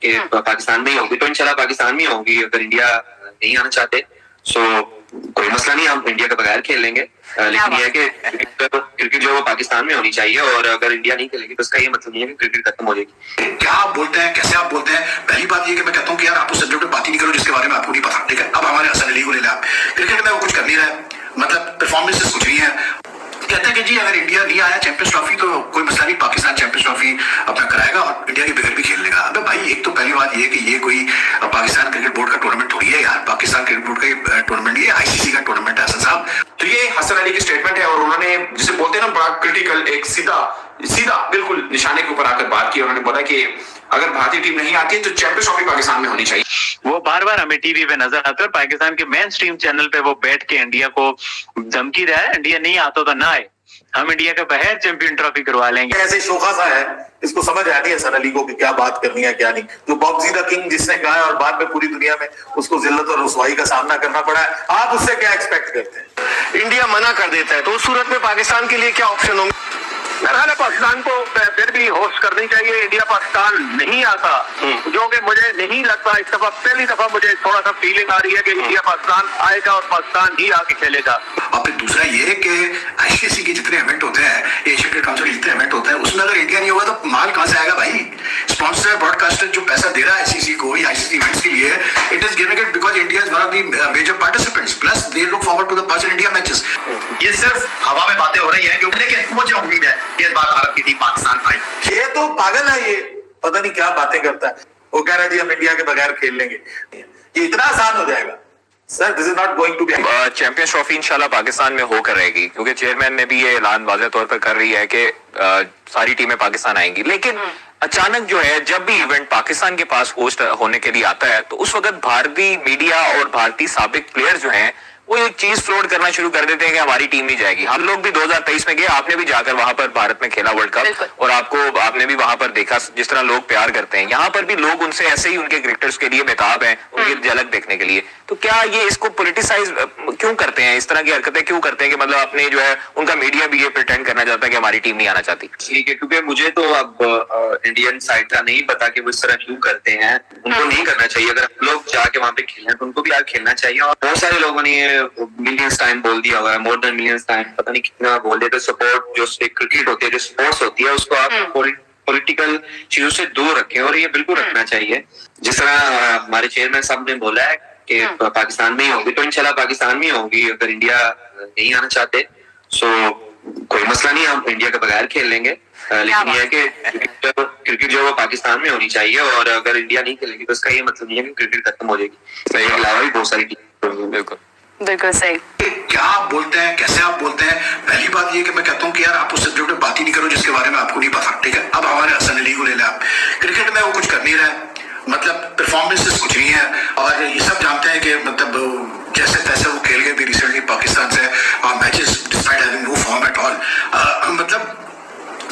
कि पाकिस्तान में ही होगी, तो इंशाल्लाह पाकिस्तान में होगी। अगर इंडिया नहीं आना चाहते सो कोई मसला नहीं, हम इंडिया के बगैर खेल लेंगे। लेकिन यह है कि क्रिकेट जो है पाकिस्तान में होनी चाहिए, और अगर इंडिया नहीं खेलेगी तो इसका ये मतलब नहीं है कि क्रिकेट खत्म हो जाएगी। क्या आप बोलते हैं, कैसे आप बोलते हैं? पहली बात ये कि मैं कहता हूँ कि यार आप उस सब्जेक्ट पे बात ही नहीं करो जिसके बारे में आपको नहीं पता, ठीक है? अब हमारे हसन अली को ले लें आप, क्रिकेट में वो कुछ कर नहीं रहा है, मतलब परफॉर्मेंसेस कुछ नहीं है। कहते हैं कि जी अगर इंडिया नहीं आया चैंपियंस ट्रॉफी तो कोई मसला नहीं, पाकिस्तान चैंपियंस ट्रॉफी अपना कराएगा और इंडिया के बगैर भी खेल लेगा। अबे भाई, एक तो पहली बात ये कि ये कोई पाकिस्तान क्रिकेट बोर्ड का टूर्नामेंट थोड़ी है यार, पाकिस्तान क्रिकेट बोर्ड का टूर्नामेंट, ये आईसीसी का टूर्नामेंट है हसन साहब। तो ये हसन अली की स्टेटमेंट है, और उन्होंने जिसे बोलते हैं ना बड़ा क्रिटिकल, एक सीधा बिल्कुल निशाने के ऊपर आकर बात की। उन्होंने बोला कि अगर भारतीय टीम नहीं आती तो चैंपियंस ट्रॉफी पाकिस्तान में होनी चाहिए। वो बार बार हमें टीवी पे नजर आते हैं, पाकिस्तान के मेन स्ट्रीम चैनल पे वो बैठ के इंडिया को धमकी रहा है, इंडिया नहीं आता तो ना आए, हम इंडिया के बाहर चैंपियन ट्रॉफी करवा लेंगे। ऐसे शोखा सा है, इसको समझ आ नहीं है हसन अली को कि क्या बात करनी है क्या नहीं। जो बॉक्सी द किंग जिसने कहा है और बाद में पूरी दुनिया में उसको जिल्लत और रुसवाई का सामना करना पड़ा है, आप उससे क्या एक्सपेक्ट करते हैं? इंडिया मना कर देता है तो उस सूरत में पाकिस्तान के लिए क्या ऑप्शन होंगे? बहरहाल पाकिस्तान को फिर भी होस्ट करनी चाहिए। इंडिया पाकिस्तान नहीं आता, जो कि मुझे नहीं लगता, इस दफा पहली दफा मुझे थोड़ा सा फीलिंग आ रही है कि इंडिया पाकिस्तान आएगा और पाकिस्तान ही आके खेलेगा। और फिर दूसरा ये है कि आईसीसी के जितने इवेंट होते हैं, एशियन क्रिकेट काउंसिल के जितने इवेंट होते हैं, उसमें अगर इंडिया नहीं होगा तो माल कहां से आएगा भाई? स्पॉन्सर ब्रॉडकास्टर जो पैसा दे रहा है आईसीसी को आईसीसी इवेंट्स के लिए, it is giving it because India is one of the major participants, plus they look forward to the pass India matches. ये सिर्फ हवा में बातें हो रही है, लेकिन मुझे उम्मीद है कि इस बार भारत की टीम पाकिस्तान आए। ये तो पागल है, ये पता नहीं क्या बातें करता है। वो कह रहा है जी हम इंडिया के बगैर खेल लेंगे, ये इतना आसान हो जाएगा? Sir this is not going to be. Champions trophy इंशाल्लाह पाकिस्तान में होकर रहेगी, क्योंकि चेयरमैन ने भी ये ऐलान वाज़ेह तौर पर कर रही है कि सारी टीमें पाकिस्तान आएंगी। लेकिन अचानक जो है, जब भी इवेंट पाकिस्तान के पास होस्ट होने के लिए आता है तो उस वक्त भारतीय मीडिया और भारतीय साबिक प्लेयर जो हैं वो एक चीज फ्लोट करना शुरू कर देते हैं कि हमारी टीम नहीं जाएगी। हम लोग भी 2023 में गए, आपने भी जाकर वहां पर भारत में खेला वर्ल्ड कप, और आपने भी वहां पर देखा जिस तरह लोग प्यार करते हैं। यहाँ पर भी लोग उनसे ऐसे ही उनके क्रिकेटर्स के लिए बेताब हैं, उनकी झलक देखने के लिए। तो क्या ये इसको पॉलिटिसाइज क्यों करते हैं, इस तरह की हरकतें क्यों करते हैं कि मतलब अपने जो है उनका मीडिया भी ये प्रिटेंड करना चाहता है कि हमारी टीम नहीं आना चाहती? ठीक है, क्योंकि मुझे तो अब इंडियन साइड का नहीं पता कि वो इस तरह क्यों करते हैं। उनको नहीं करना चाहिए, अगर लोग जाके वहां पे खेलना तो उनको भी यार खेलना चाहिए। और बहुत सारे लोगों ने मिलियंस टाइम बोल दिया हुआ है, मोर देन मिलियंस टाइम, पता नहीं कितना बोल देते। सपोर्ट जो क्रिकेट होती है, जो स्पोर्ट्स होती है, उसको आप पॉलिटिकल चीजों से दूर रखें, और ये बिल्कुल रखना चाहिए। जिस तरह हमारे चेयरमैन साहब ने बोला है कि पाकिस्तान में ही होगी, तो इंशाल्लाह पाकिस्तान में ही होगी। अगर इंडिया नहीं आना चाहते सो कोई मसला नहीं, हम इंडिया के बगैर खेल लेंगे। लेकिन यह है कि क्रिकेट जो है पाकिस्तान में होनी चाहिए, और अगर इंडिया नहीं खेलेगी तो इसका ये मतलब नहीं है कि क्रिकेट खत्म हो जाएगी। इसके अलावा भी बहुत सारी टीम। बिल्कुल सही। क्या आप बोलते हैं, कैसे आप बोलते हैं? पहली बात ये कि मैं कहता हूँ कि यार आप उस सब्जेक्ट पे बात ही नहीं करो जिसके बारे में आपको नहीं पता, ठीक है? अब हमारे हसन अली को ले लें आप, क्रिकेट में वो कुछ कर नहीं रहा है, मतलब परफॉर्मेंसेस कुछ नहीं है, और ये सब जानते हैं कि मतलब जैसे तैसे वो खेल गए थे रिसेंटली पाकिस्तान से matches despite having no form at all. मतलब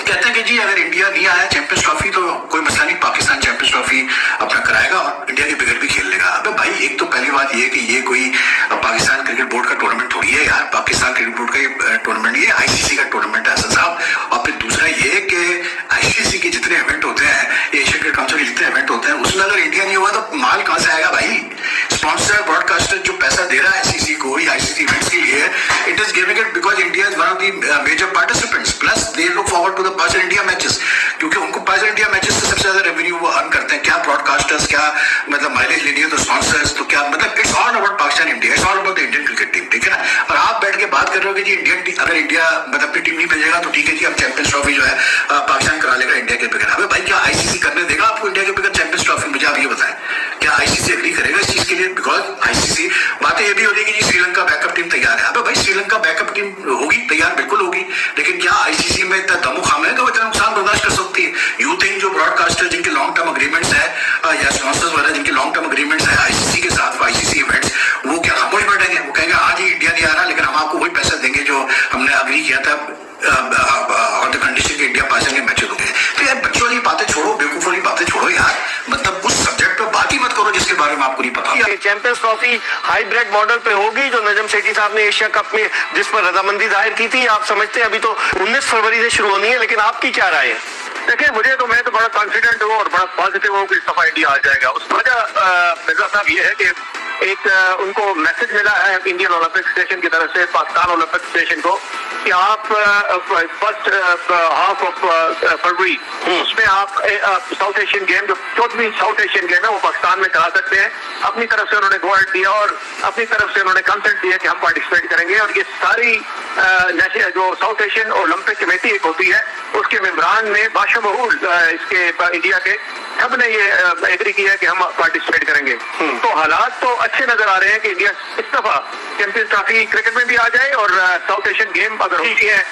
कहते हैं कि जी अगर इंडिया नहीं आया चैंपियंस ट्रॉफी तो कोई मसला नहीं, पाकिस्तान चैंपियंस ट्रॉफी अपना कराएगा और इंडिया के बगैर भी खेल लेगा। अबे भाई, एक तो पहली बात ये कि ये कोई पाकिस्तान क्रिकेट बोर्ड का टूर्नामेंट थोड़ी है यार, पाकिस्तान क्रिकेट बोर्ड का टूर्नामेंट, ये आईसीसी का टूर्नामेंट है हसन साहब। और फिर दूसरा ये कि आईसीसी के जितने इवेंट होते हैं, एशियन क्रिकेट काउंसिल के जितने इवेंट होते हैं, उसमें अगर इंडिया नहीं होगा तो माल कहां से आएगा भाई? स्पॉन्सर ब्रॉडकास्टर जो पैसा दे रहा है आईसीसी को आईसीसी इवेंट्स के लिए, it is giving it because India is one of the major participants, plus they look forward to the pass India matches, क्योंकि उनको पास इंडिया मैचेस से सबसे ज्यादा रेवेन्यू वो अर्न करते हैं। क्या ब्रॉडकास्टर्स, क्या मतलब माइलेज लेनी है तो स्पॉन्सर्स, तो क्या मतलब it's all about Pakistan India, it's all about the Indian cricket team, ठीक है ना? और आप बैठ के बात कर रहे हो कि जी इंडियन टीम, अगर इंडिया मतलब अपनी टीम नहीं भेजेगा तो ठीक है जी, अब चैंपियंस ट्रॉफी जो है पाकिस्तान करा लेगा इंडिया के बगैर। अबे भाई, क्या आईसीसी करने देगा आपको इंडिया के बगैर चैंपियंस ट्रॉफी? मुझे आप ये बताएं, क्या आईसीसी एग्री करेगा इस चीज के लिए? बिकॉज आईसीसी बातें ये भी हो रही कि जी श्रीलंका बैकअप टीम तैयार है। अबे भाई, श्रीलंका बैकअप टीम होगी तैयार, बिल्कुल होगी, लेकिन क्या आईसीसी में इतना दमो खाम है कि वो इतना नुकसान बर्दाश्त कर सकती है? यू थिंक जो ब्रॉडकास्टर जिनके लॉन्ग टर्म अग्रीमेंट्स है या स्पॉन्सर्स वगैरह जिनके लॉन्ग टर्म अग्रीमेंट्स है आईसीसी के साथ, आईसीसी इवेंट्स, वो क्या खामोश बैठेंगे? वो कहेंगे हाँ जी इंडिया नहीं आ रहा, लेकिन हम आपको वही पैसा देंगे जो हमने अग्री किया था और द कंडीशन के इंडिया पास के मैचेस होंगे। तो यार बच्चों वाली बातें छोड़ो, बेवकूफ वाली बातें छोड़ो यार, मतलब उस सब्जेक्ट पे बात ही मत करो जिसके बारे में आपको नहीं पता। चैंपियंस ट्रॉफी हाइब्रिड मॉडल पे होगी जो नजम सेठी साहब ने एशिया कप में जिस पर रजामंदी जाहिर की थी, आप समझते हैं अभी तो 19 फरवरी से शुरू होनी है, लेकिन आपकी क्या राय है? देखिए मैं तो बड़ा कॉन्फिडेंट हूँ और बड़ा पॉजिटिव हूँ कि इस दफा इंडिया आ जाएगा। उस वजह मिर्जा साहब ये है कि एक उनको मैसेज मिला है इंडियन ओलंपिक स्टेशन की तरफ से पाकिस्तान ओलंपिक स्टेशन को कि आप फर्स्ट हाफ ऑफ फरवरी उसमें आप साउथ एशियन गेम जो 14वीं साउथ एशियन गेम है वो पाकिस्तान में करा सकते हैं। अपनी तरफ से उन्होंने गो अहेड दिया और अपनी तरफ से उन्होंने कंसेंट दिया कि हम पार्टिसिपेट करेंगे। और ये सारी जो साउथ एशियन ओलंपिक कमेटी एक होती है उसके मेंबरान ने बाशमूल इसके इंडिया के सब ने ये एग्री किया कि हम पार्टिसिपेट करेंगे। तो हालात तो अच्छे नजर आ रहे हैं कि इंडिया इस दफा चैंपियंस ट्रॉफी क्रिकेट में भी आ जाए और साउथ एशियन गेम अगर होती है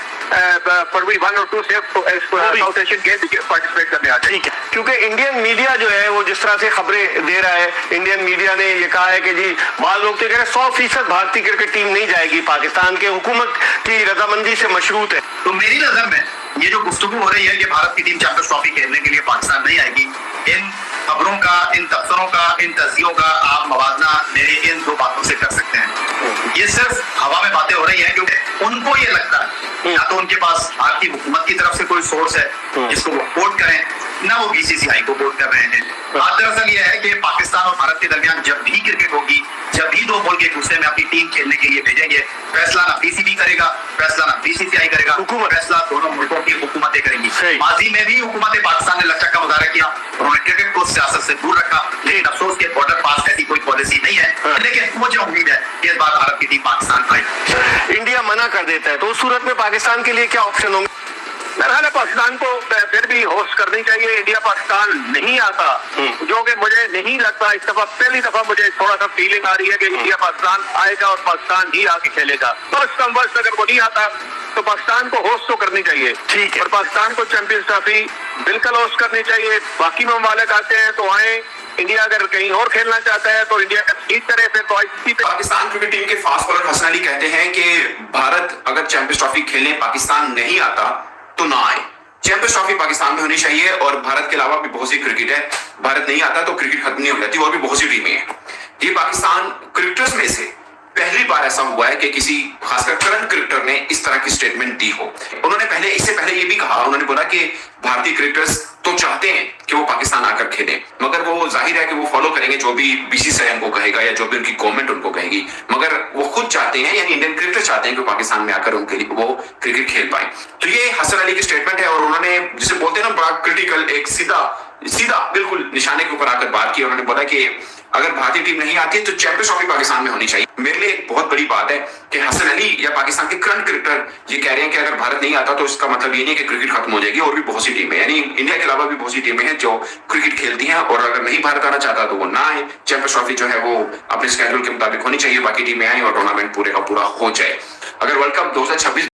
फरवरी 1 और 2 से साउथ एशियन गेम पार्टिसिपेट करने आ जाए। ठीक है, क्योंकि इंडियन मीडिया जो है वो जिस तरह से खबरें दे रहा है, इंडियन मीडिया ने ये कहा है कि जी बाद लोग तो कह रहे हैं 100% भारतीय क्रिकेट टीम नहीं जाएगी, पाकिस्तान के हुकूमत की रजामंदी से मशरूत है। तो मेरी नजर में ये जो गुफ्तगू हो रही है कि भारत की टीम चैंपियंस ट्रॉफी खेलने के लिए पाकिस्तान नहीं आएगी, इन खबरों का, इन तबसरों का, इन तजियों का आप मवाजना मेरे इन दो बातों से कर सकते हैं। ये सिर्फ हवा में बातें हो रही हैं क्योंकि उनको ये लगता है या तो उनके पास भारतीय हुकूमत की तरफ से कोई सोर्स है जिसको वो वोट करें, ना वो बीसीसीआई को वोट कर रहे हैं। बात दरअसल ये है कि पाकिस्तान और भारत के दरमियान जब भी क्रिकेट होगी, जब भी दो मुल्क एक दूसरे में अपनी टीम खेलने के लिए भेजेंगे, फैसला ना पीसीबी करेगा, फैसला ना बीसीसीआई करेगा, फैसला दोनों मुल्कों की हुकूमतें करेंगी। माजी में भी हुकूमत पाकिस्तान ने लचक का मुजाहरा किया, उन्होंने क्रिकेट को सियासत से दूर रखा, लेकिन अफसोस के बॉर्डर पास ऐसी कोई पॉलिसी नहीं है। लेकिन मुझे उम्मीद है कि इस बार भारत की टीम पाकिस्तान आएगी। इंडिया मना कर देता है तो उस सूरत में पाकिस्तान के लिए क्या ऑप्शन होंगे? मेरा ख्याल है पाकिस्तान को फिर भी होस्ट करनी चाहिए। इंडिया पाकिस्तान नहीं आता, जो कि मुझे नहीं लगता। इस दफा पहली दफा मुझे थोड़ा सा फीलिंग आ रही है कि इंडिया पाकिस्तान आएगा और पाकिस्तान ही आके खेलेगा। फर्स्ट कम फर्स्ट अगर वो नहीं आता तो पाकिस्तान को होस्ट तो करनी चाहिए। ठीक है, और पाकिस्तान को चैंपियंस ट्रॉफी बिल्कुल होस्ट करनी चाहिए। बाकी ममालिक आते हैं तो आए, इंडिया अगर कहीं और खेलना चाहता है तो इंडिया इस तरह से तो पाकिस्तान क्रिकेट टीम के फास्ट बॉलर हसन अली कहते हैं कि भारत अगर चैंपियंस ट्रॉफी खेलने पाकिस्तान नहीं आता तो ना आए। चैंपियंस ट्रॉफी पाकिस्तान में होनी चाहिए और भारत के अलावा भी बहुत सी क्रिकेट है, भारत नहीं आता तो क्रिकेट खत्म नहीं हो जाती और भी बहुत सी टीमें हैं। ये पाकिस्तान क्रिकेटर्स में से पहली बार ऐसा हुआ है कि किसी खासकर करंट क्रिकेटर ने इस तरह की स्टेटमेंट दी हो। उन्होंने इससे पहले ये भी कहा, उन्होंने बोला कि भारतीय क्रिकेटर्स तो चाहते हैं कि वो पाकिस्तान आकर खेलें, मगर वो जाहिर है कि वो फॉलो करेंगे जो भी बीसीसीआई उनको कहेगा या जो भी उनकी गवर्नमेंट उनको कहेगी, मगर वो खुद चाहते हैं यानी इंडियन क्रिकेटर चाहते हैं कि पाकिस्तान में आकर उनके लिए वो क्रिकेट खेल पाए। तो ये हसन अली की स्टेटमेंट है और उन्होंने जिसे बोलते हैं ना बड़ा क्रिटिकल, एक सीधा बिल्कुल निशाने के ऊपर आकर बात की। उन्होंने बोला कि अगर भारतीय टीम नहीं आती तो चैंपियंस ट्रॉफी पाकिस्तान में होनी चाहिए। मेरे लिए एक बहुत बड़ी बात है कि हसन अली या पाकिस्तान के करंट क्रिकेटर ये कह रहे हैं कि अगर भारत नहीं आता तो इसका मतलब ये नहीं कि क्रिकेट खत्म हो जाएगी और भी बहुत सी टीमें यानी इंडिया के अलावा भी बहुत सी टीमें हैं जो क्रिकेट खेलती हैं और अगर नहीं भारत आना चाहता तो वो ना आए। चैंपियंस ट्रॉफी जो है वो अपने स्केड्यूल के मुताबिक होनी चाहिए, बाकी टीमें आए और टूर्नामेंट पूरे का पूरा हो जाए। अगर वर्ल्ड कप 2026